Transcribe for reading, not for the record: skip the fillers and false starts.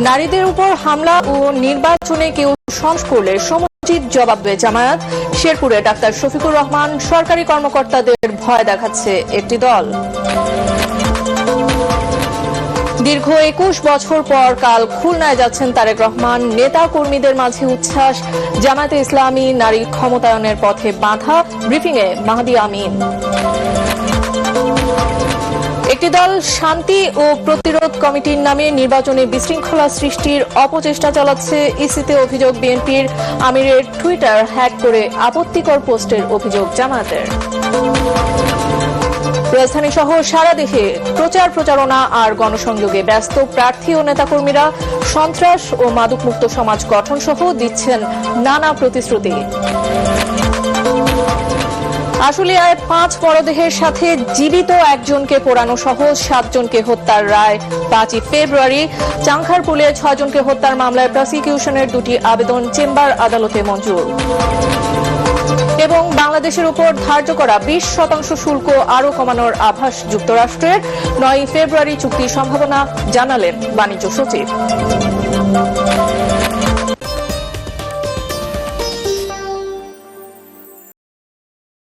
নারীদের উপর হামলা ও নির্বাচনে কেউ সংঘর্ষ করলে সমুচিত জবাব দেবে জামায়াত। শেরপুরে ডাক্তার শফিকুর রহমান, সরকারি কর্মকর্তাদের ভয় দেখাচ্ছে একটি দল। দীর্ঘ 21 বছর পর কাল খুলনায় যাচ্ছেন তারেক রহমান। নেতা কর্মীদের মাঝে উচ্ছ্বাস। জামায়াতে ইসলামী নারী ক্ষমতায়নের পথে বাধা, ব্রিফিংয়ে মাহদি আমিন। একটি দল শান্তি ও প্রতিরোধ কমিটির নামে নির্বাচনে বিশৃঙ্খলা সৃষ্টির অপচেষ্টা চালাচ্ছে। ইসিতে অভিযোগ বিএনপির। আমিরের টুইটার হ্যাক করে আপত্তিকর পোস্টের অভিযোগ জামায়াতের। রাজধানী সহ সারা দেশে প্রচার প্রচারণা আর গণসংযোগে ব্যস্ত প্রার্থী ও নেতাকর্মীরা। সন্ত্রাস ও মাদকমুক্ত সমাজ গঠন সহ দিচ্ছেন নানা প্রতিশ্রুতি। আশুলিয়ায় 5 মরদেহের সাথে জীবিত একজনকে পোড়ানো সহ 7 জনকে হত্যার রায় 5 ফেব্রুয়ারি। চাংখারপুলে 6 জনকে হত্যার মামলায় প্রসিকিউশনের 2টি আবেদন চেম্বার আদালতে মঞ্জুর। এবং বাংলাদেশের উপর ধার্য করা 20% শুল্ক আরও কমানোর আভাস যুক্তরাষ্ট্রের। 9 ফেব্রুয়ারি চুক্তির সম্ভাবনা জানালেন বাণিজ্য সচিব।